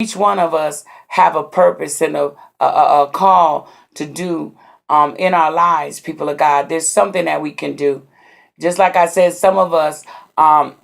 Each one of us have a purpose and a call to do in our lives, people of God. There's something that we can do. Just like I said, some of us um,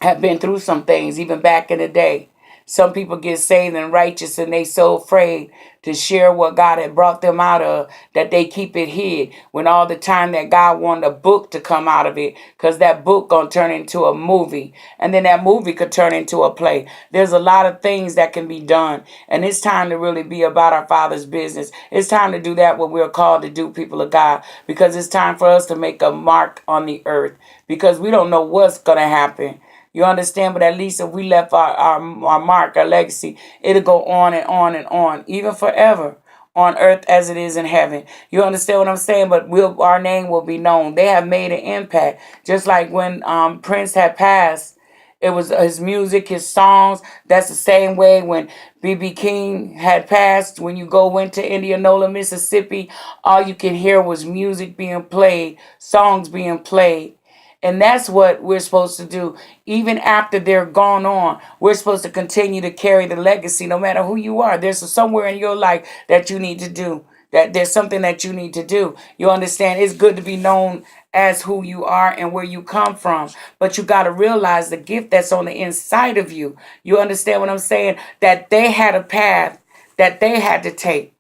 have been through some things even back in the day. Some people get saved and righteous and they so afraid to share what God had brought them out of that they keep it hid when all the time that God wanted a book to come out of it, because that book gonna turn into a movie, and then that movie could turn into a play. There's a lot of things that can be done, and it's time to really be about our Father's business. It's time to do that what we're called to do, people of God, because it's time for us to make a mark on the earth, because we don't know what's gonna happen. You understand? But at least if we left our mark, our legacy, it'll go on and on and on, even forever on earth as it is in heaven. You understand what I'm saying? But our name will be known. They have made an impact. Just like when Prince had passed, it was his music, his songs. That's the same way when B.B. King had passed. When you went to Indianola, Mississippi, all you could hear was music being played, songs being played. And that's what we're supposed to do. Even after they're gone on, we're supposed to continue to carry the legacy no matter who you are. There's somewhere in your life that you need to do. That there's something that you need to do. You understand? It's good to be known as who you are and where you come from. But you got to realize the gift that's on the inside of you. You understand what I'm saying? That they had a path that they had to take.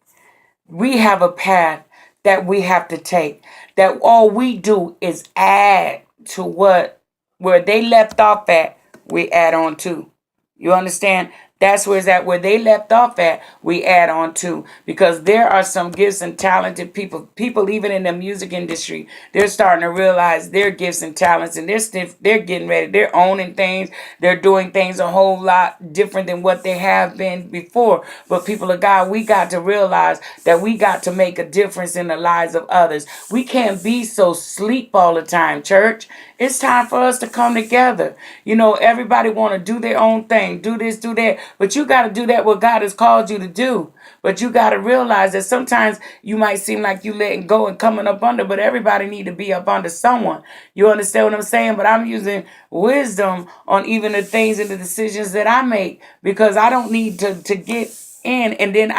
We have a path that we have to take. That all we do is add to where they left off at, we add on to. You understand? That's where it's at. Where they left off at, we add on to. Because there are some gifts and talented people. People even in the music industry, they're starting to realize their gifts and talents, and they're getting ready. They're owning things. They're doing things a whole lot different than what they have been before. But people of God, we got to realize that we got to make a difference in the lives of others. We can't be so sleep all the time, church. It's time for us to come together. You know, everybody want to do their own thing, do this, do that, but you got to do that what God has called you to do. But you got to realize that sometimes you might seem like you letting go and coming up under, but everybody need to be up under someone. You understand what I'm saying? But I'm using wisdom on even the things and the decisions that I make, because I don't need to get in and then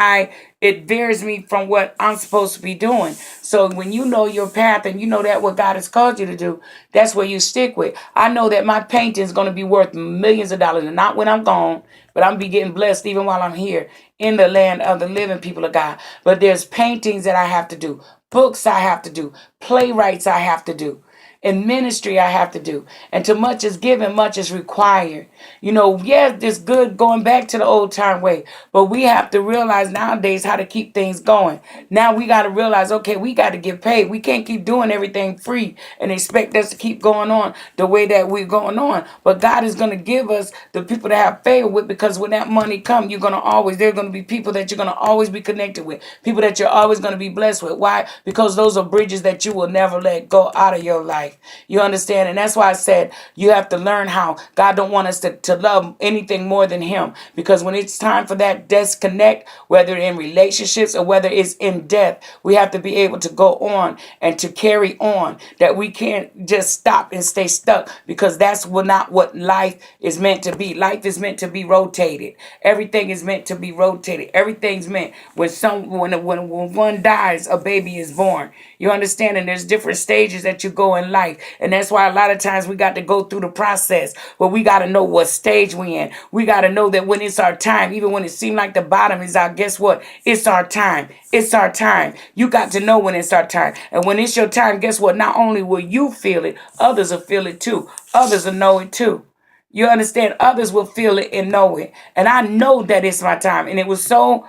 it veers me from what I'm supposed to be doing. So when you know your path and you know that what God has called you to do, that's where you stick with. I know that my painting is going to be worth millions of dollars, and not when I'm gone, but I'm be getting blessed even while I'm here in the land of the living, people of God. But there's paintings that I have to do, books I have to do, playwrights I have to do. In ministry, I have to do. And to much is given, much is required. You know, yeah, it's good going back to the old time way, but we have to realize nowadays how to keep things going. Now we got to realize, okay, we got to get paid. We can't keep doing everything free and expect us to keep going on the way that we're going on. But God is going to give us the people to have favor with, because when that money comes, there's going to be people that you're going to always be connected with, people that you're always going to be blessed with. Why? Because those are bridges that you will never let go out of your life. You understand? And that's why I said you have to learn how God don't want us to love anything more than him. Because when it's time for that disconnect, whether in relationships or whether it's in death, we have to be able to go on and to carry on. That we can't just stop and stay stuck, because that's not what life is meant to be. Life is meant to be rotated. Everything is meant to be rotated. Everything's meant when one dies, a baby is born. You understand? And there's different stages that you go in life. And that's why a lot of times we got to go through the process. But we got to know what stage we in. We got to know that when it's our time, even when it seems like the bottom is out, guess what? It's our time. It's our time. You got to know when it's our time. And when it's your time, guess what? Not only will you feel it, others will feel it too. Others will know it too. You understand? Others will feel it and know it. And I know that it's my time. And it was so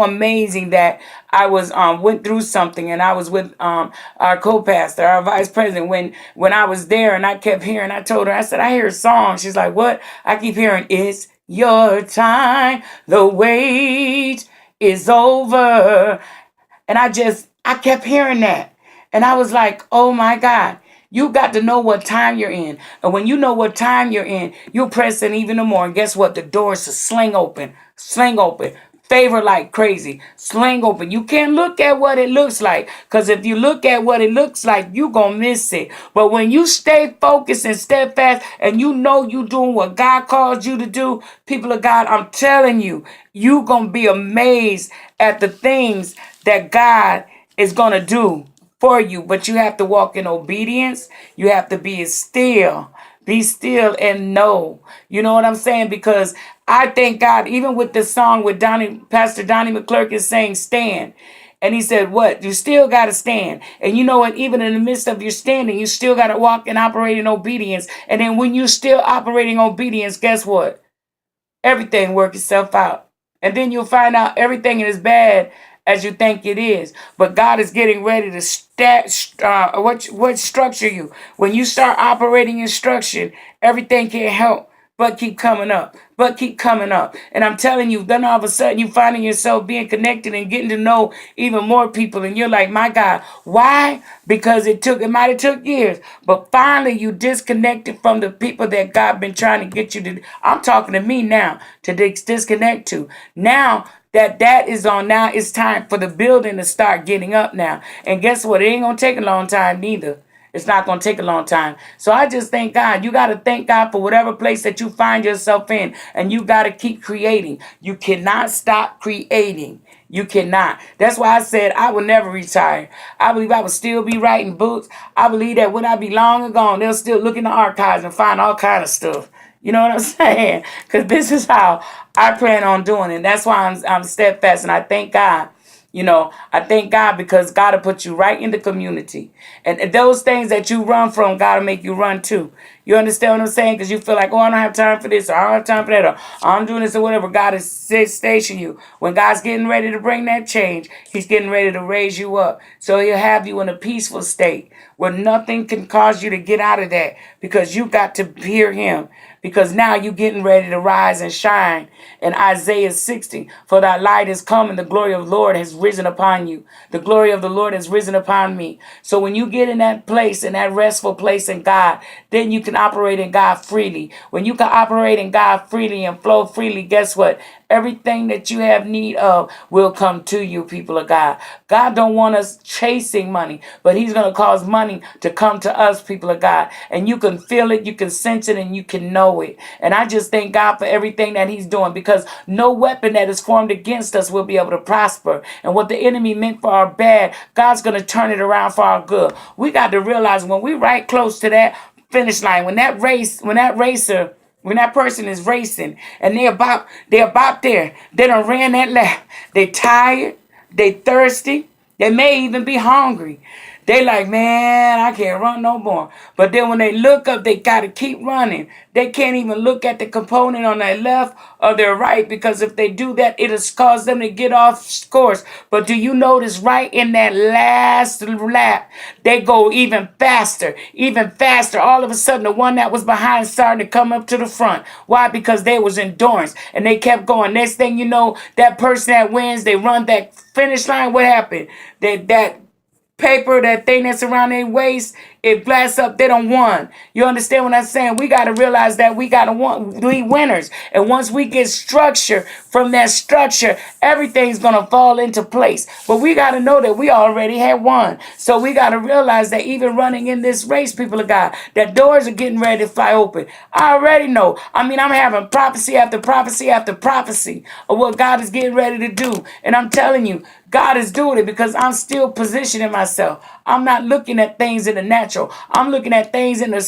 amazing that I was went through something, and I was with our co-pastor, our vice president, when I was there, and I kept hearing. I told her, I said, I hear a song. She's like, what? I keep hearing, it's your time, the wait is over. And I kept hearing that. And I was like, oh my God. You got to know what time you're in. And when you know what time you're in, you'll press in even more. And guess what? The doors will sling open. Sling open. Favor like crazy. Sling open. You can't look at what it looks like. Because if you look at what it looks like, you going to miss it. But when you stay focused and steadfast and you know you doing what God calls you to do, people of God, I'm telling you, you going to be amazed at the things that God is going to do for you. But you have to walk in obedience. You have to be still. Be still and know. You know what I'm saying? Because I thank God, even with the song with Pastor Donnie McClurk is saying, stand. And he said, what? You still got to stand. And you know what? Even in the midst of your standing, you still got to walk and operate in obedience. And then when you still operating obedience, guess what? Everything work itself out. And then you'll find out everything is bad as you think it is. But God is getting ready to what structure you. When you start operating in structure, everything can help but keep coming up, but keep coming up. And I'm telling you, then all of a sudden you finding yourself being connected and getting to know even more people. And you're like, my God, why? Because it might have took years, but finally you disconnected from the people that God been trying to get you to. I'm talking to me now to disconnect to. Now that is on, now it's time for the building to start getting up now. And guess what? It ain't gonna take a long time neither. It's not going to take a long time. So I just thank God. You got to thank God for whatever place that you find yourself in. And you got to keep creating. You cannot stop creating. You cannot. That's why I said I will never retire. I believe I will still be writing books. I believe that when I be long and gone, they'll still look in the archives and find all kind of stuff. You know what I'm saying? Because this is how I plan on doing it. And that's why I'm steadfast. And I thank God. You know, I thank God because God will put you right in the community. And those things that you run from, God will make you run too. You understand what I'm saying? Because you feel like, oh, I don't have time for this, or I don't have time for that, or I'm doing this or whatever. God is station you. When God's getting ready to bring that change, He's getting ready to raise you up. So He'll have you in a peaceful state where nothing can cause you to get out of that because you got to hear Him. Because now you're getting ready to rise and shine. In Isaiah 60, for thy light is come and the glory of the Lord has risen upon you. The glory of the Lord has risen upon me. So when you get in that place, in that restful place in God, then you can operate in God freely. When you can operate in God freely and flow freely, guess what? Everything that you have need of will come to you, people of God. God don't want us chasing money, but He's going to cause money to come to us, people of God. And you can feel it, you can sense it, and you can know it. And I just thank God for everything that He's doing, because no weapon that is formed against us will be able to prosper. And what the enemy meant for our bad, God's going to turn it around for our good. We got to realize when we right close to that finish line, when that person is racing and they're about there, they done ran that lap. They tired, they thirsty, they may even be hungry. They like, man, I can't run no more. But then when they look up, they got to keep running. They can't even look at the component on their left or their right, because if they do that, it'll cause them to get off course. But do you notice right in that last lap, they go even faster, even faster. All of a sudden, the one that was behind started to come up to the front. Why? Because they was endurance and they kept going. Next thing you know, that person that wins, they run that finish line. What happened? That paper, that thing that's around their waist, it blasts up, they don't won. You understand what I'm saying? We got to realize that we got to be winners. And once we get structure, from that structure, everything's going to fall into place. But we got to know that we already had won. So we got to realize that even running in this race, people of God, that doors are getting ready to fly open. I already know. I mean, I'm having prophecy after prophecy after prophecy of what God is getting ready to do. And I'm telling you, God is doing it because I'm still positioning myself. I'm not looking at things in the natural. I'm looking at things in the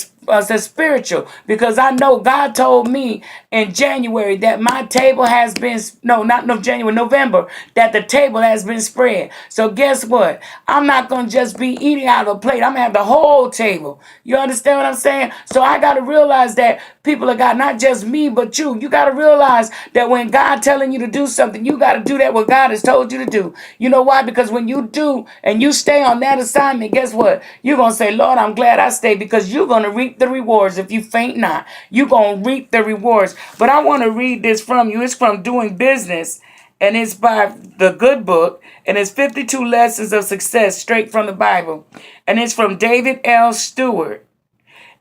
spiritual, because I know God told me in January that my table has been, no, not no January, November, that the table has been spread. So guess what? I'm not going to just be eating out of a plate. I'm going to have the whole table. You understand what I'm saying? So I got to realize that people of God, not just me, but you. You got to realize that when God telling you to do something, you got to do that what God has told you to do. You know why? Because when you do and you stay on that assignment, guess what? You're going to say, Lord, I'm glad I stayed, because you're going to reap the rewards. If you faint not, you're going to reap the rewards. But I want to read this from you. It's from Doing Business, and it's by the Good Book, and it's 52 Lessons of Success straight from the Bible. And it's from David L. Stewart,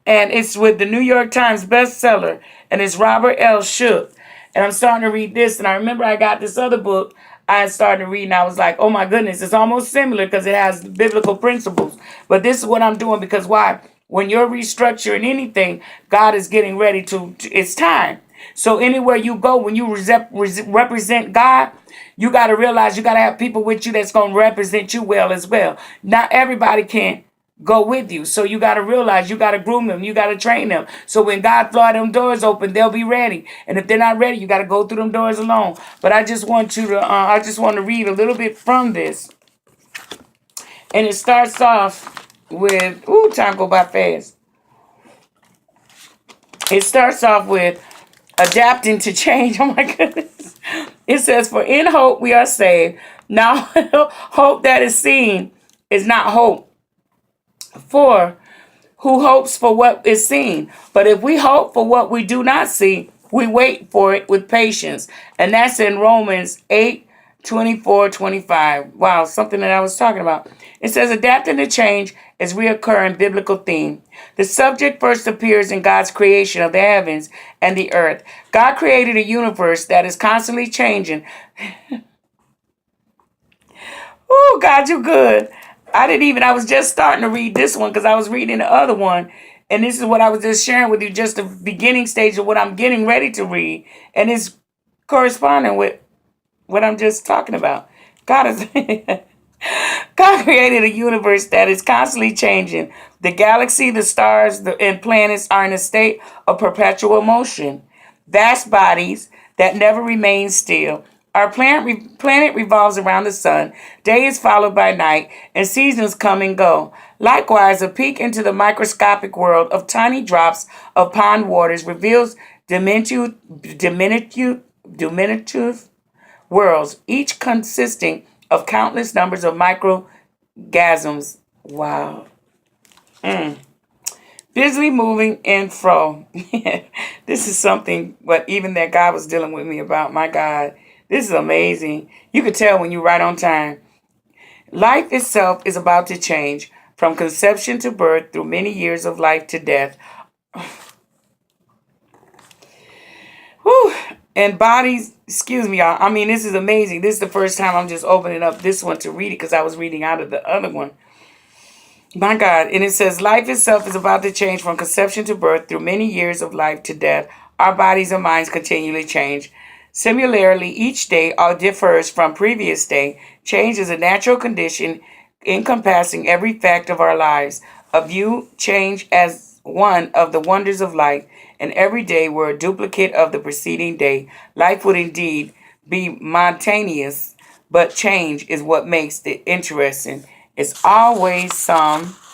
and it's with the New York Times bestseller, and it's Robert L. Shook. And I'm starting to read this. And I remember I got this other book I started to read, and I was like, oh my goodness, it's almost similar because it has biblical principles. But this is what I'm doing because why? When you're restructuring anything, God is getting ready it's time. So anywhere you go, when you represent God, you got to realize you got to have people with you that's going to represent you well as well. Not everybody can go with you. So you got to realize you got to groom them. You got to train them. So when God fly them doors open, they'll be ready. And if they're not ready, you got to go through them doors alone. But I just want you to, I just want to read a little bit from this. And it starts off with, ooh, time go by fast. It starts off with adapting to change. Oh my goodness. It says, for in hope we are saved. Now, hope that is seen is not hope. For who hopes for what is seen? But if we hope for what we do not see, we wait for it with patience. And that's in Romans 8:24-25. Wow, something that I was talking about. It says adapting to change is reoccurring biblical theme. The subject first appears in God's creation of the heavens and the earth. God created a universe that is constantly changing. Oh, God, you good. I was just starting to read this one because I was reading the other one. And this is what I was just sharing with you, just the beginning stage of what I'm getting ready to read. And it's corresponding with what I'm just talking about. God is God created a universe that is constantly changing. The galaxy, the stars, and planets are in a state of perpetual motion. Vast bodies that never remain still. Our planet revolves around the sun. Day is followed by night, and seasons come and go. Likewise, a peek into the microscopic world of tiny drops of pond waters reveals diminutive worlds, each consisting of countless numbers of microgasms. Wow. Busily moving in fro. This is something what even that God was dealing with me about. My God, this is amazing. You could tell when you're right on time. Life itself is about to change from conception to birth through many years of life to death. Whew. And bodies, excuse me, y'all. I mean, this is amazing. This is the first time I'm just opening up this one to read it because I was reading out of the other one. My God. And it says, life itself is about to change from conception to birth through many years of life to death. Our bodies and minds continually change. Similarly, each day all differs from previous day. Change is a natural condition encompassing every fact of our lives. A view change as one of the wonders of life, and every day were a duplicate of the preceding day. Life would indeed be monotonous, but change is what makes it interesting. It's always some